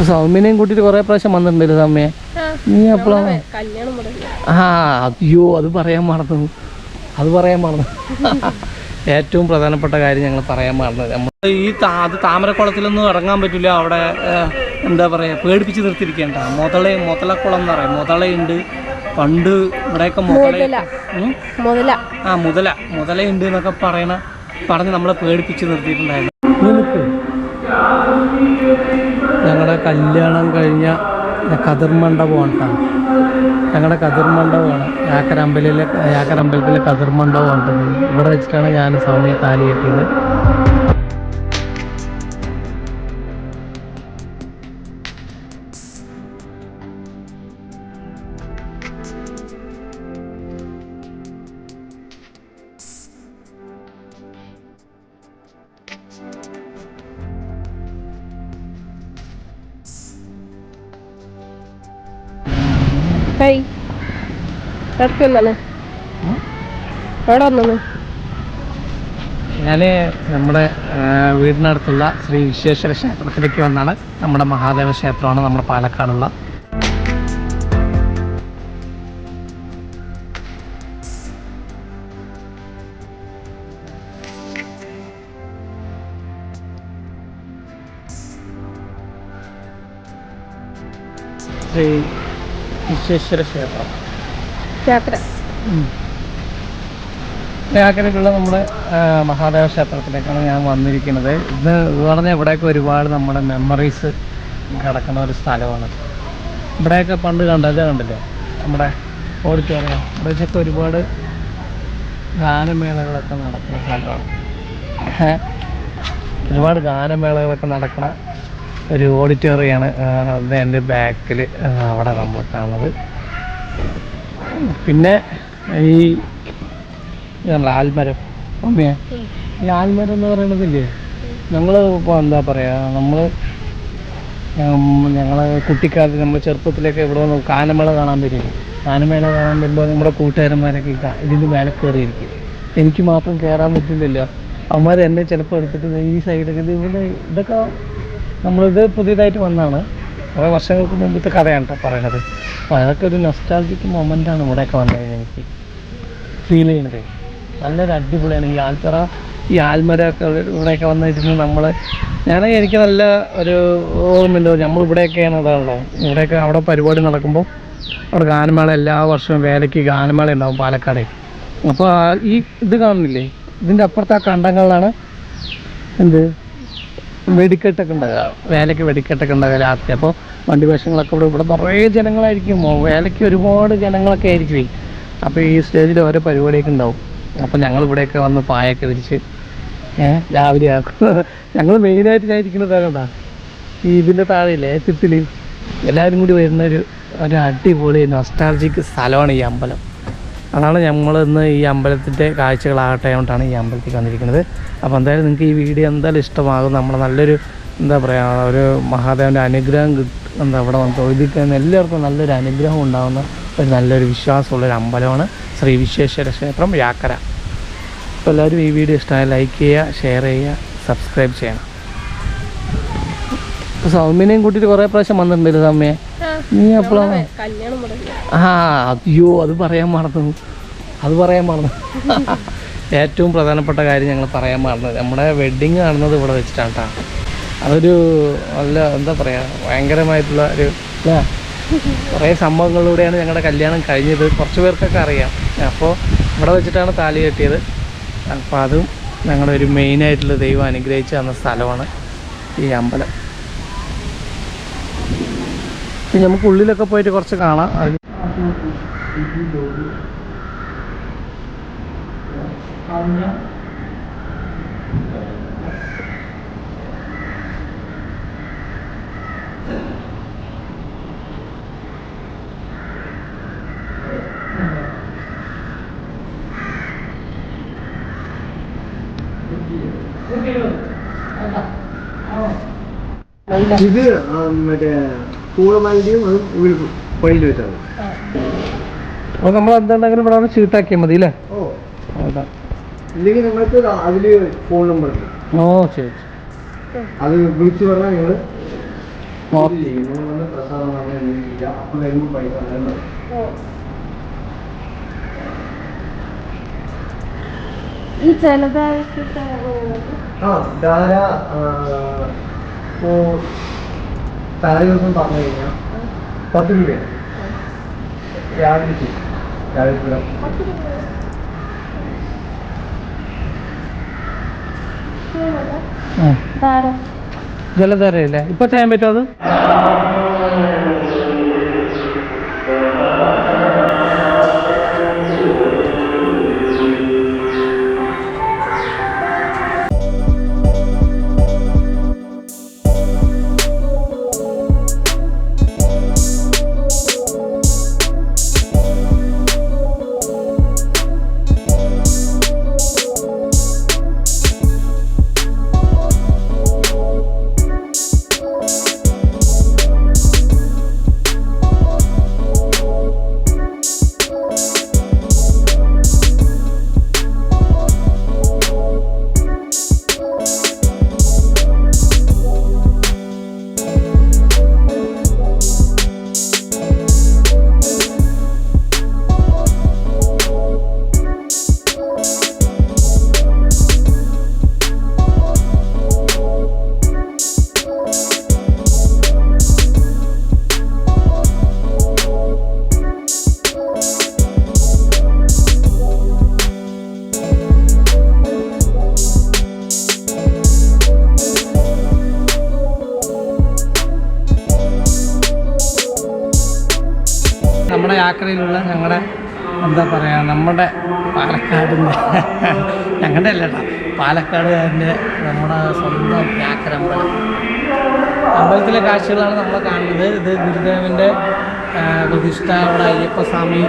സൗമ്യനെയും കൂട്ടിയിട്ട് കുറേ പ്രാവശ്യം വന്നിട്ടുണ്ടല്ലോ സൗമ്യ. നീ എപ്പോഴാണ്? അയ്യോ അത് പറയാൻ മറന്നു. ഏറ്റവും പ്രധാനപ്പെട്ട കാര്യം ഞങ്ങൾ പറയാൻ മറന്നത്, നമ്മൾ ഈ താമരക്കുളത്തിലൊന്നും ഇറങ്ങാൻ പറ്റില്ല. അവിടെ എന്താ പറയുക, പേടിപ്പിച്ച് നിർത്തിയിരിക്കേണ്ട. മുതലക്കുളം എന്ന് പറയും. മുതലയുണ്ട്. പണ്ട് ഇവിടെയൊക്കെ മുതലയുണ്ട് എന്നൊക്കെ പറഞ്ഞ് നമ്മളെ പേടിപ്പിച്ച് നിർത്തിയിട്ടുണ്ടായിരുന്നു. ഞങ്ങളുടെ കല്യാണം കഴിഞ്ഞ കതിർമണ്ഡപമാണ് കേട്ടോ. ഞങ്ങളുടെ കതിർമണ്ഡപമാണ്. യാക്കരമ്പലത്തിലെ കതിർമണ്ഡപമാണ്. ഇവിടെ വെച്ചിട്ടാണ് ഞാൻ സൗമ്യ താലി കെട്ടിയത്. ഞാൻ നമ്മുടെ വീടിനടുത്തുള്ള ശ്രീ വിശ്വേശ്വര ക്ഷേത്രത്തിലേക്ക് വന്നാണ്. നമ്മുടെ മഹാദേവ ക്ഷേത്രമാണ് നമ്മുടെ പാലക്കാടുള്ള. ശ്രീ വിശ്വേശ്വര ക്ഷേത്രം യാക്കരയ്ക്കുള്ള നമ്മുടെ മഹാദേവ ക്ഷേത്രത്തിലേക്കാണ് ഞാൻ വന്നിരിക്കുന്നത്. ഇത് പറഞ്ഞാൽ ഇവിടെയൊക്കെ ഒരുപാട് നമ്മുടെ മെമ്മറീസ് കിടക്കുന്ന ഒരു സ്ഥലമാണ്. ഇവിടെയൊക്കെ പണ്ട് കണ്ടില്ലേ നമ്മുടെ ഓഡിറ്റോറിയം. ഇവിടെ വെച്ചൊക്കെ ഒരുപാട് ഗാനമേളകളൊക്കെ നടക്കുന്ന സ്ഥലമാണ്. ഒരുപാട് ഗാനമേളകളൊക്കെ നടക്കുന്ന ഒരു ഓഡിറ്റോറിയമാണ്. അത് എൻ്റെ ബാക്കിൽ അവിടെ നമ്മൾ കാണുന്നത്. പിന്നെ ഈ ആൽമരം. ഈ ആൽമരം എന്ന് പറയുന്നതില്ലേ, ഞങ്ങൾ ഇപ്പോൾ എന്താ പറയുക, ഞങ്ങൾ കുട്ടിക്കാലത്ത് നമ്മൾ ചെറുപ്പത്തിലേക്ക് ഇവിടെ വന്ന് ഗാനമേള കാണാൻ വരും. ഗാനമേള കാണാൻ വരുമ്പോൾ നമ്മുടെ കൂട്ടുകാരന്മാരൊക്കെ ഇതിൻ്റെ മേലെ കയറിയിരിക്കും. എനിക്ക് മാത്രം കയറാൻ പറ്റില്ലല്ലോ. അവന്മാർ എന്നെ ചിലപ്പോൾ എടുത്തിട്ട് ഈ സൈഡൊക്കെ ഇതൊക്കെ നമ്മളിത് പുതിയതായിട്ട് വന്നതാണ്. കുറേ വർഷങ്ങൾക്ക് മുമ്പത്തെ കഥയാണ് കേട്ടോ പറയണത്. അപ്പോൾ അതൊക്കെ ഒരു നൊസ്റ്റാൾജിക് മൊമെൻ്റാണ് ഇവിടെയൊക്കെ വന്നു കഴിഞ്ഞാൽ എനിക്ക് ഫീൽ ചെയ്യുന്നത്. നല്ലൊരു അടിപൊളിയാണ് ഈ ആൽമരമൊക്കെ ഇവിടെയൊക്കെ വന്നിരുന്ന് എനിക്ക് നല്ല ഒരു ഓർമ്മയുണ്ട്. നമ്മളിവിടെയൊക്കെയാണ് അതാണല്ലോ. ഇവിടെയൊക്കെ അവിടെ പരിപാടി നടക്കുമ്പോൾ അവിടെ ഗാനമേള എല്ലാ വർഷവും വേലയ്ക്ക് ഗാനമേള ഉണ്ടാവും പാലക്കാട്. അപ്പോൾ ഈ ഇത് കാണുന്നില്ലേ, ഇതിൻ്റെ അപ്പുറത്തെ ആ കണ്ടങ്ങളിലാണ് വെടിക്കെട്ടൊക്കെ ഉണ്ടാകുക. വേലയ്ക്ക് വെടിക്കെട്ടൊക്കെ ഉണ്ടാകുക രാത്രി. അപ്പോൾ വണ്ടി വേഷങ്ങളൊക്കെ ഇവിടെ നിറയെ ജനങ്ങളായിരിക്കും. വേലയ്ക്ക് ഒരുപാട് ജനങ്ങളൊക്കെ ആയിരിക്കും. അപ്പോൾ ഈ സ്റ്റേജിൽ ഓരോ പരിപാടിയൊക്കെ ഉണ്ടാവും. അപ്പോൾ ഞങ്ങൾ ഇവിടെയൊക്കെ വന്ന് പായൊക്കെ വിരിച്ച് രാവിലെ ആക്കും. ഞങ്ങൾ മെയിനായിട്ട് ഞാനിരിക്കുന്നത് കേട്ടോ ഈ ഇതിൻ്റെ താഴെയില്ലേ തിട്ടിൽ എല്ലാവരും കൂടി വരുന്ന ഒരു അടിപൊളി നൊസ്റ്റാൾജിക് സ്ഥലമാണ് ഈ അമ്പലം. അതാണ് നമ്മളിന്ന് ഈ അമ്പലത്തിൻ്റെ കാഴ്ചകളാകട്ടെ കൊണ്ടാണ് ഈ അമ്പലത്തിൽ വന്നിരിക്കുന്നത്. അപ്പോൾ എന്തായാലും നിങ്ങൾക്ക് ഈ വീഡിയോ എന്തായാലും ഇഷ്ടമാകും. നമ്മൾ നല്ലൊരു എന്താ പറയുക, ഒരു മഹാദേവൻ്റെ അനുഗ്രഹം ഇവിടെ വന്ന് തൊഴുതിക്കുന്ന എല്ലാവർക്കും നല്ലൊരു അനുഗ്രഹം ഉണ്ടാകുന്ന നല്ലൊരു വിശ്വാസമുള്ളൊരു അമ്പലമാണ് ശ്രീ വിശ്വേശ്വര ക്ഷേത്രം യാക്കര. അപ്പോൾ എല്ലാവരും ഈ വീഡിയോ ഇഷ്ടമായി ലൈക്ക് ചെയ്യുക, ഷെയർ ചെയ്യുക, സബ്സ്ക്രൈബ് ചെയ്യണം. ഇപ്പോൾ സൗമ്യനെയും കൂട്ടിയിട്ട് കുറേ പ്രാവശ്യം വന്നിട്ടുണ്ടല്ലോ സൗമ്യ. നീ എപ്പോഴാണ്? അയ്യോ അത് പറയാൻ മറന്നു. ഏറ്റവും പ്രധാനപ്പെട്ട കാര്യം ഞങ്ങൾ പറയാൻ മറന്നത്, നമ്മുടെ വെഡ്ഡിങ് കാണുന്നത് ഇവിടെ വെച്ചിട്ടാണ് കേട്ടോ. അതൊരു നല്ല എന്താ പറയുക, ഭയങ്കരമായിട്ടുള്ള ഒരു കുറേ സംഭവങ്ങളിലൂടെയാണ് ഞങ്ങളുടെ കല്യാണം കഴിഞ്ഞത്. കുറച്ച് പേർക്കൊക്കെ അറിയാം. അപ്പോൾ ഇവിടെ വെച്ചിട്ടാണ് താലി കെട്ടിയത്. അപ്പോൾ അതും ഞങ്ങളുടെ ഒരു മെയിനായിട്ടുള്ള ദൈവം അനുഗ്രഹിച്ച് തന്ന സ്ഥലമാണ് ഈ അമ്പലം. പിന്നെ നമുക്ക് ഉള്ളിലൊക്കെ പോയിട്ട് കുറച്ച് കാണാം. ഇത് മറ്റേ കൂടമലിന്റെയും അതും വഴിയിൽ വെച്ചാണ്. അപ്പോൾ നമ്മൾ എന്തുണ്ടെങ്കിലും ഇവിടെ ചീട്ടാക്കിയാൽ മതി അല്ലേ? ഇല്ലെങ്കിൽ നിങ്ങൾക്ക് അതില് ഫോൺ നമ്പർ ഉണ്ട്. ഓ ശരി. അത് വിളിച്ചു പറഞ്ഞാൽ നിങ്ങൾ പ്രസാദം വാങ്ങാൻ എന്തെങ്കിലും അപ്പോൾ വരുമ്പോൾ പൈസ വേണ്ട. ഈ ചിലതായ ധാര ഇപ്പോൾ തലേ ദിവസം പറഞ്ഞു കഴിഞ്ഞാൽ 10 രൂപയാണ് രാവിലെ ജലധാരയില്ലേ ഇപ്പൊ ചെയ്യാൻ പറ്റുമോ അത്? നമ്മുടെ യാത്രയിലുള്ള ഞങ്ങളുടെ എന്താ പറയുക നമ്മുടെ പാലക്കാടിൻ്റെ ഞങ്ങളുടെ അല്ല കേട്ടോ പാലക്കാടുകാരൻ്റെ നമ്മുടെ സ്വന്തം യാക്കരമ്പലം അമ്പലത്തിലെ കാഴ്ചകളാണ് നമ്മൾ കാണുന്നത്. ഇത് ഗുരുദേവൻ്റെ പ്രതിഷ്ഠ, അവിടെ അയ്യപ്പസ്വാമി.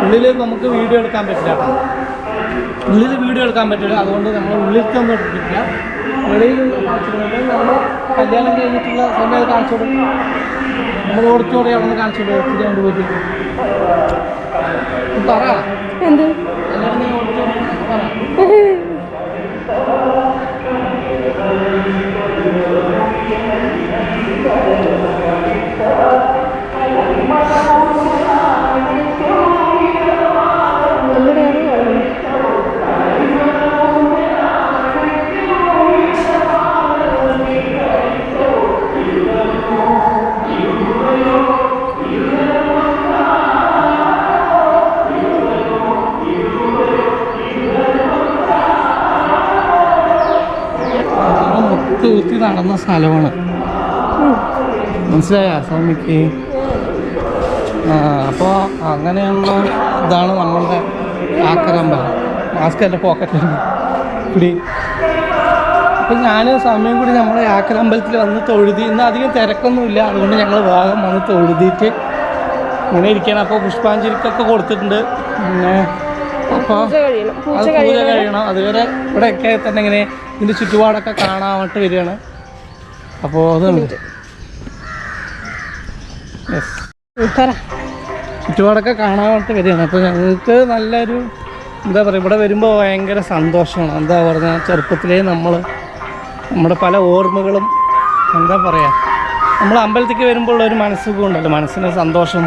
ഉള്ളിൽ നമുക്ക് വീഡിയോ എടുക്കാൻ പറ്റില്ല കേട്ടോ, ഉള്ളിൽ വീഡിയോ എടുക്കാൻ പറ്റില്ല. അതുകൊണ്ട് നമ്മൾ ഉള്ളിലൊന്നും എടുത്തിട്ടില്ല. വെളിയിലുള്ള കാഴ്ചകളുണ്ട്. നമ്മൾ കല്യാണം കഴിഞ്ഞിട്ടുള്ള സ്വന്തം കാണിച്ചു കൊടുക്കും. നമ്മൾ ഓടിച്ചോടി അവിടെ നിന്ന് കാണിച്ചു കൊടുക്കും. കൊണ്ട് പോയിട്ട് പറ എന്ത് എല്ലാവരും ഓടിച്ചോടി പറ. കുത്തി നടന്ന സ്ഥലമാണ്, മനസ്സിലായ സ്വാമിക്ക്? അപ്പോൾ അങ്ങനെയുള്ള ഇതാണ് നമ്മളുടെ ആക്കരമ്പലം. മാസ്ക് എൻ്റെ പോക്കറ്റിലുണ്ട് കൂടി. അപ്പം ഞാൻ സമയം കൂടി നമ്മുടെ ആക്കരമ്പലത്തിൽ വന്ന് തൊഴുതി. ഇന്ന് അധികം തിരക്കൊന്നുമില്ല, അതുകൊണ്ട് ഞങ്ങൾ വേഗം വന്ന് തൊഴുതിയിട്ട് ഇങ്ങനെ ഇരിക്കണം. അപ്പോൾ പുഷ്പാഞ്ജലിക്കൊക്കെ കൊടുത്തിട്ടുണ്ട്. പിന്നെ അപ്പോൾ അത് പൂജ കഴിയണം. അതുവരെ ഇവിടെയൊക്കെ തന്നെ ഇങ്ങനെ ഇതിൻ്റെ ചുറ്റുപാടൊക്കെ കാണാനായിട്ട് വരികയാണ്. അപ്പോൾ അതുണ്ട് ചുറ്റുപാടൊക്കെ കാണാനായിട്ട് വരികയാണ്. അപ്പോൾ ഞങ്ങൾക്ക് നല്ലൊരു എന്താ പറയുക, ഇവിടെ വരുമ്പോൾ ഭയങ്കര സന്തോഷമാണ്. എന്താ പറഞ്ഞാൽ ചെറുപ്പത്തിലേ നമ്മുടെ പല ഓർമ്മകളും എന്താ പറയുക, നമ്മൾ അമ്പലത്തിലേക്ക് വരുമ്പോൾ ഒരു മനസ്സുഖം ഉണ്ടല്ലോ, മനസ്സിന് സന്തോഷം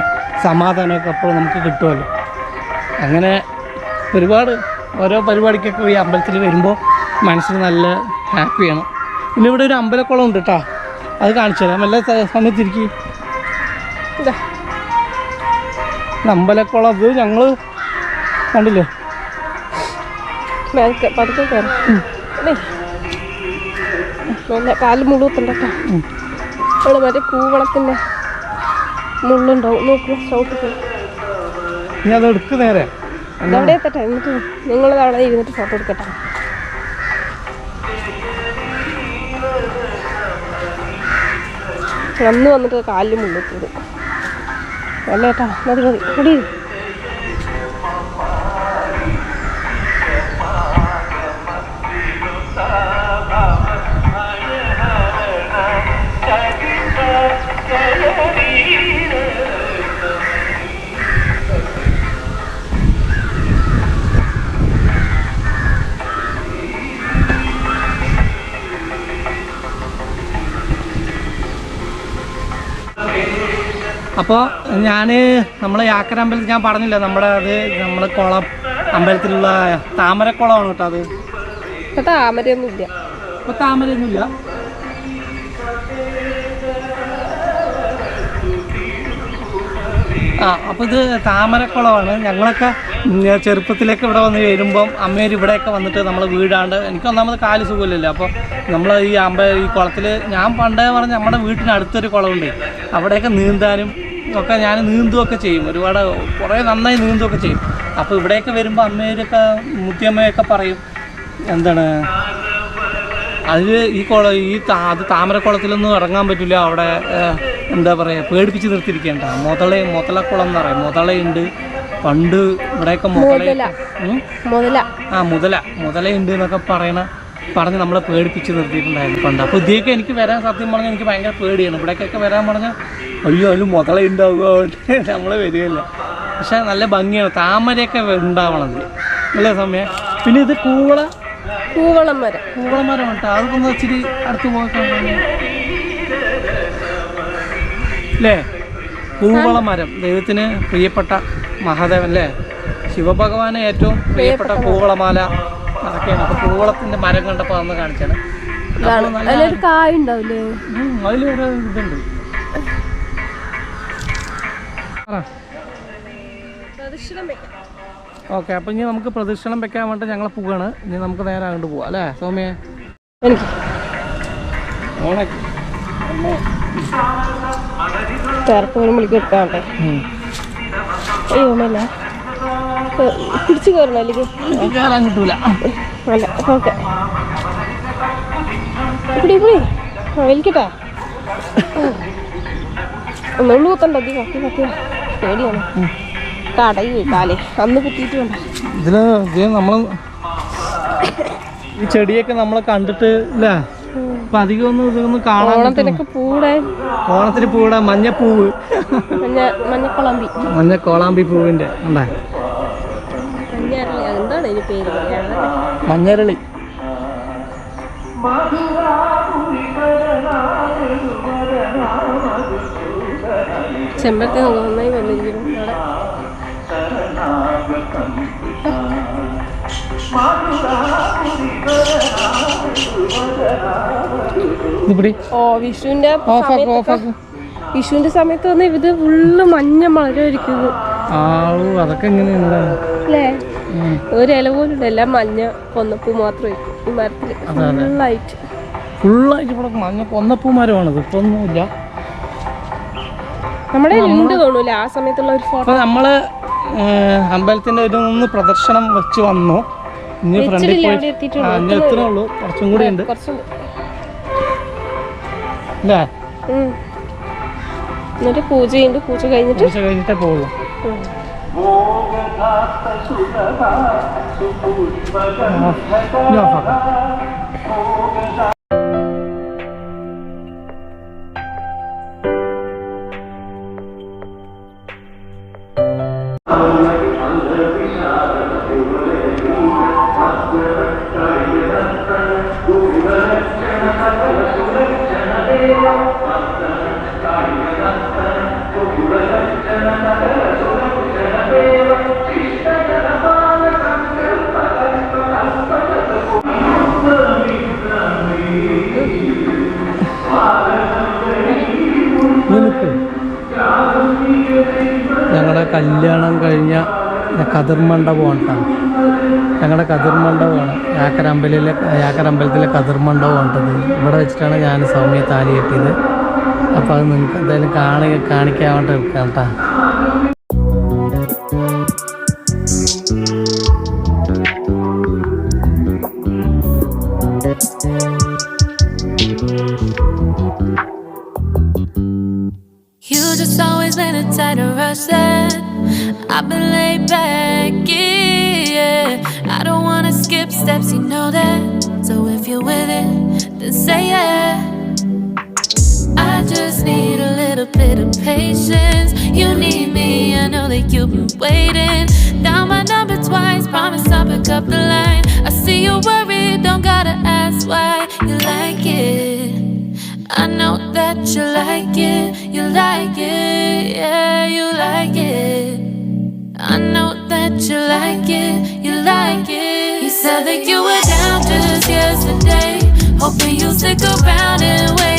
സമാധാനമൊക്കെ അപ്പോൾ നമുക്ക് കിട്ടുമല്ലോ. അങ്ങനെ ഒരുപാട് ഓരോ പരിപാടിക്കൊക്കെ ഈ അമ്പലത്തിൽ വരുമ്പോൾ മനസ്സിന് നല്ല ഹാപ്പിയാണ്. പിന്നെ ഇവിടെ ഒരു അമ്പലക്കുളം ഉണ്ട് കേട്ടോ, അത് കാണിച്ചു തരാം. എല്ലാ സമയത്തിരിക്കും അമ്പലക്കുളം. അത് ഞങ്ങൾ കണ്ടില്ലേ, കാല് മുഴുവത്തുണ്ടോ അവിടെ മറ്റേ കൂവളത്തിൻ്റെ മുള്ളുണ്ടാവും. നോക്കൂ ചവിട്ടി ഇനി അത് എടുക്ക് നേരെ അവിടെ എത്തട്ടെ. എന്നിട്ട് നിങ്ങളത് അവിടെ ഇരുന്നിട്ട് ഫോട്ടോ എടുക്കട്ടെ. അന്ന് വന്നിട്ട് കാലിൽ മുള്ളെത്തിയത് അല്ല ഏട്ടാ. മതി മതി കുടി. അപ്പോൾ ഞാൻ നമ്മളെ യാക്കര അമ്പലത്തിൽ ഞാൻ പറഞ്ഞില്ല നമ്മുടെ കുളം അമ്പലത്തിലുള്ള താമരക്കുളമാണ് കേട്ടോ അത്. ഇപ്പൊ താമരയൊന്നുമില്ല. ഇപ്പോൾ താമരയൊന്നുമില്ല. അപ്പോൾ ഇത് താമരക്കുളമാണ്. ഞങ്ങളൊക്കെ ചെറുപ്പത്തിലേക്ക് ഇവിടെ വന്ന് വരുമ്പം അമ്മേര് ഇവിടെയൊക്കെ വന്നിട്ട് നമ്മൾ വീടാണ്ട് എനിക്ക് ഒന്നാമത് കാല് സുഖമില്ലല്ലോ. അപ്പോൾ നമ്മൾ ഈ കുളത്തിൽ ഞാൻ പണ്ടേ പറഞ്ഞ് നമ്മുടെ വീട്ടിനടുത്തൊരു കുളമുണ്ട്, അവിടെയൊക്കെ നീന്താനും ഒക്കെ ഞാൻ നീന്തുമൊക്കെ ചെയ്യും, ഒരുപാട് കുറേ നന്നായി നീന്തുമൊക്കെ ചെയ്യും. അപ്പോൾ ഇവിടെയൊക്കെ വരുമ്പോൾ അമ്മേരൊക്കെ മുത്തിയമ്മയൊക്കെ പറയും എന്താണ് അതിൽ അത് താമരക്കുളത്തിലൊന്നും ഇറങ്ങാൻ പറ്റില്ല, അവിടെ എന്താ പറയുക പേടിപ്പിച്ച് നിർത്തിയിരിക്കേണ്ട. മുതലക്കുളം എന്ന് പറയും, മുതലയുണ്ട് പണ്ട് ഇവിടെയൊക്കെ മുതലയുണ്ട് എന്നൊക്കെ പറഞ്ഞ് നമ്മളെ പേടിപ്പിച്ച് നിർത്തിയിട്ടുണ്ടായിരുന്നു പണ്ട്. അപ്പോൾ ഇതിലേക്ക് എനിക്ക് വരാൻ സത്യം പറഞ്ഞാൽ എനിക്ക് ഭയങ്കര പേടിയാണ്. ഇവിടേക്കൊക്കെ വരാൻ പറഞ്ഞാൽ അയ്യോ അതിൽ മുതലുണ്ടാവുക നമ്മൾ വരികയില്ല. പക്ഷെ നല്ല ഭംഗിയാണ് താമരയൊക്കെ ഉണ്ടാവണത് നല്ല സമയം. പിന്നെ ഇത് കൂവളം മരം കേട്ടോ, അതൊക്കെ ഒന്ന് ഇച്ചിരി അടുത്ത് പോകാൻ അല്ലേ. കൂവളം മരം ദൈവത്തിന് പ്രിയപ്പെട്ട മഹാദേവൻ അല്ലേ, ശിവഭഗവാന് ഏറ്റവും പ്രിയപ്പെട്ട കൂവളമാല അതൊക്കെയാണ്. അപ്പോൾ കൂവളത്തിൻ്റെ മരം കണ്ടപ്പോൾ അന്ന് കാണിച്ചാണ്. അതിലൊരു ഇതുണ്ട്. ഓക്കെ, അപ്പം ഇനി നമുക്ക് പ്രദക്ഷിണം വെക്കാൻ വേണ്ടി ഞങ്ങൾ പോവുകയാണ്. ഇനി നമുക്ക് നേരെ അങ്ങോട്ട് പോവാം അല്ലേ സൗമ്യ? പിടിച്ചു കയറണോ അല്ലെങ്കിൽ കയറാൻ കിട്ടൂല. അല്ല ഓക്കെ വലിക്കട്ടാ ഒന്നുള്ളു കുത്തണ്ട പേടിയാണ് കടയി കാലേ അന്ന് കുത്തിയിട്ട് വേണ്ട. ഇതില് നമ്മൾ ഈ ചെടിയൊക്കെ നമ്മളെ കണ്ടിട്ട് ഇല്ലേ അപ്പൊ അധികം ഇതൊന്നും കാണാൻ. ഓണത്തിന് പൂവിടെ മഞ്ഞപ്പൂവ്, മഞ്ഞക്കോളാമ്പി പൂവിന്റെ ഉണ്ടാ മഞ്ഞരളി. ചെമ്പരത്തി നന്നായി വന്നിരിക്കുന്നു വിഷുവിന്റെ സമയത്ത് വന്ന് ഇത് ഫുള്ള് മഞ്ഞ മലരായിരിക്കുന്നത്. അതൊക്കെ എങ്ങനെയുണ്ട് അല്ലേ? ഒരു ഇല പോലും എല്ലാം മഞ്ഞ കൊന്നപ്പൂ മാത്രമായിരിക്കും ഈ മരത്തില് ഫുള്ളായിട്ട്. ഇവിടെ മഞ്ഞ കൊന്നപ്പൂ മരമാണത്, ഇപ്പൊ ഒന്നുമില്ല. നമ്മുടെ ഉണ്ട് തോന്നൂല ആ സമയത്തുള്ള ഒരു ഫോട്ടോ. നമ്മള് അമ്പലത്തിന്റെ ഒരു പ്രദർശനം വെച്ച് വന്നു. ഇനി ഫ്രണ്ടിൽ പോയി എത്തണേ ഉള്ളൂ, കുറച്ചും കൂടി ഉണ്ട് അല്ലേ? എന്നിട്ട് പൂജ കഴിഞ്ഞിട്ടേ പോകുള്ളൂ. ഞങ്ങളുടെ കല്യാണം കഴിഞ്ഞ കതിർമണ്ഡപമാണ് കേട്ടോ. ഞങ്ങളുടെ കതിർമണ്ഡപമാണ് യാക്കരമ്പലത്തിലെ കതിർമണ്ഡപമാണിട്ടത്. ഇവിടെ വെച്ചിട്ടാണ് ഞാൻ സൗമ്യ താലി കെട്ടിയത്. അപ്പോൾ അത് നിങ്ങൾക്ക് എന്തായാലും കാണിക്കാൻ വേണ്ടി വെക്കാം കേട്ടോ. You just always been a tighter rush that I've been laid back, yeah. I don't wanna skip steps, you know that. So if you're with it, then say yeah. I just need a little bit of patience. You need me, I know that you've been waiting. Down my number twice, promise I'll pick up the line. I see you worried, don't gotta ask why. You like it, I know that you like it, yeah. that you were down just yesterday. Hoping you'll stick around and wait